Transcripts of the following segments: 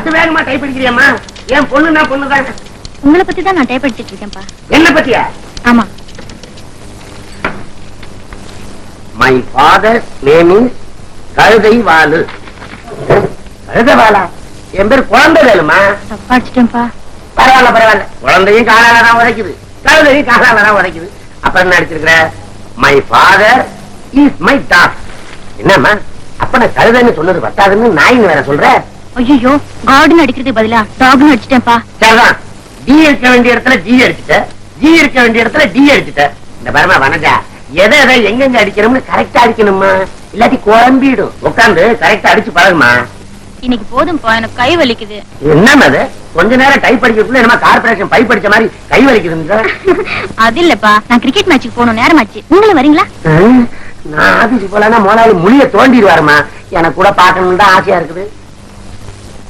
At வேகமா type அடிக்கிறியம்மா? என் பொண்ணுன்னா பொண்ணுதான். உங்களை பத்தி தான் நான் டைப் அடிச்சிட்டு இருக்கேன்ப்பா. என்ன பத்தியா? ஆமா. மை ஃபாதர் நேம் இஸ் கழுதை வாலு. கழுதை வாலா? என் பேர் குழந்தை வேலுமா? தப்பா அடிச்சிட்டேன்ப்பா. பரவாயில்ல பரவாயில்ல, குழந்தையும் காலாலதான் உதைக்குது, கழுதையும் காலாலதான் உதைக்குது. அப்புறம் என்ன அடிச்சிருக்கிற? My father is my dog. என்னம்மா அப்ப நான் கழுதைன்னு சொன்னது பத்தாதுன்னு நாயின்னு வேற சொல்ற? ஐயோ, கார்டன் அடிக்கிறதுக்கு பதிலா டாக்னு அடிச்சிட்டேன்ப்பா. சரிதான், டி இருக்க வேண்டிய இடத்துல ஜி அடிச்சுட்ட, ஜி இருக்க வேண்டிய இடத்துல டி அடிச்சுட்ட. இந்த பரமா வனஜா, எதை எதை எங்கெங்க அடிக்கணும்னு கரெக்டா அடிக்கணுமா, இல்லாட்டி குழம்பிடும். உட்காந்து கரெக்டா அடிச்சு பழகுமா. இன்னைக்கு போதும்பா, எனக்கு கை வலிக்குது. என்னன்னு அது கொஞ்ச நேரம் டைப் படிக்கிறதுக்குள்ள என்ன கார்பரேஷன் பைப் அடிச்ச மாதிரி கை வலிக்குது? அது இல்லப்பா, நான் கிரிக்கெட் மேட்சுக்கு போகணும், நேரமாச்சு. நீங்களும் வரீங்களா? நான் ஆபீஸ் போலன்னா முதலாளி முடிய தோண்டிடுவாருமா. எனக்கு கூட பாக்கணும்னு தான் ஆசையா இருக்குது.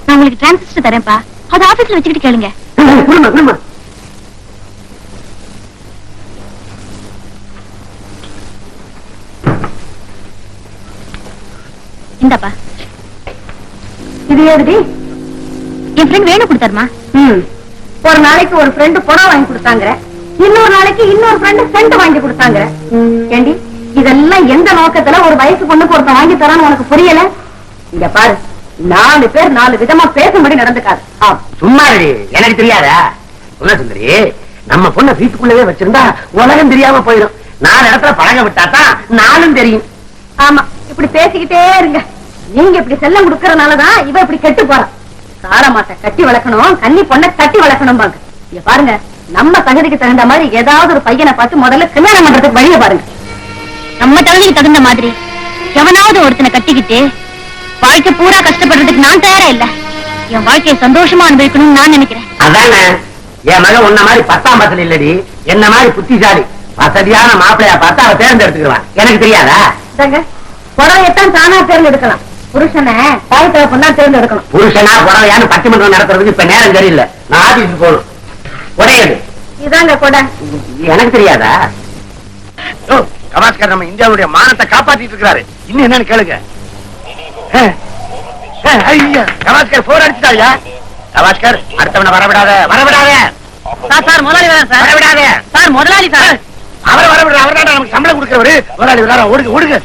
நான் உங்களுக்கு டிரான்சிஸ்டர் தரேன்ப்பா, அது ஆபீஸ்ல வச்சுக்கிட்டு கேளுங்க. இந்தாப்பா. இது ஏதுடி? என் ஃப்ரெண்ட் வேணு கொடுத்தாருமா. ஒரு நாளைக்கு ஒரு ஃப்ரெண்டு புடவை வாங்கி கொடுத்தாங்க, இன்னொரு நாளைக்கு இன்னொரு ஃப்ரெண்டு சென்ட் வாங்கி கொடுத்தாங்க. ஏண்டி, இதெல்லாம் எந்த நோக்கத்துல ஒரு வயசு பொண்ணுக்கு ஒருத்தன் வாங்கி தரான்னு உனக்கு புரியல? இங்க பாரு, 4 பேர் 4 விதமா பேசும்படி நடந்துக்காது. சும்மா எனக்கு தெரியாதா? சொல்ல சுந்தரி, நம்ம பொண்ணை வீட்டுக்குள்ளவே வச்சிருந்தா உலகம் தெரியாம போயிடும். 4 இடத்துல பழக விட்டாதான் 4ம் தெரியும். ஆமா, இப்படி பேசிக்கிட்டே இருங்க. நீங்க இப்படி செல்லம் கொடுக்கறதுனாலதான் இவ இப்படி கெட்டு போறான். காலமாட்ட கட்டி வளர்க்கணும், கன்னி பொண்ணை கட்டி வளர்க்கணும் பாங்க. இங்க பாருங்க, நம்ம தகுதிக்கு தகுந்த மாதிரி ஏதாவது ஒரு பையனை பார்த்து முதல்ல கல்யாணம் பண்றதுக்கு வழியை பாருங்க. நம்ம தகுதிக்கு தகுந்த மாதிரி எவனாவது ஒருத்தனை கட்டிக்கிட்டு வாழ்க்கை பூரா கஷ்டப்படுறதுக்கு நான் தயாரா இல்ல. என் வாழ்க்கையை சந்தோஷமா அனுபவிக்கணும்னு நான் நினைக்கிறேன். அதானே, என் மகன் உன்ன மாதிரி 10ஆம் பசல் இல்லடி, என்ன மாதிரி புத்திசாலி வசதியான மாப்பிள்ளையா பார்த்தா அவ தேர்ந்தெடுத்துக்குவான். எனக்கு தெரியாதா? புடவையத்தான் தானா தேர்ந்தெடுக்கலாம், புருஷனை தாய் தகப்பன் தான் தேர்ந்தெடுக்கணும். புருஷனா புடவையான்னு பட்டிமன்றம் நடத்துறதுக்கு இப்ப நேரம் சரியில்லை. நான் ஆபீஸுக்கு போகணும். உடையது இதாங்க கொடை. எனக்கு தெரியாதா? கவாஸ்கர் நம்ம இந்தியாவுடைய மானத்தை காப்பாத்திட்டு இருக்கிறாரு. இன்னும் என்னன்னு கேளுங்க. கவாஸ்கர் போர் அடிச்சுட்டாயா? கவாஸ்கர், அடுத்தவனை வரவிடாத வரவிடாத. சார் முதலாளி வரவிடாத சார், முதலாளி சார். அவர் வரவிடாத. அவர் தான் நமக்கு சம்பளம் கொடுக்கிறவரு. முதலாளி விடாத, ஓடுங்க ஓடுங்க.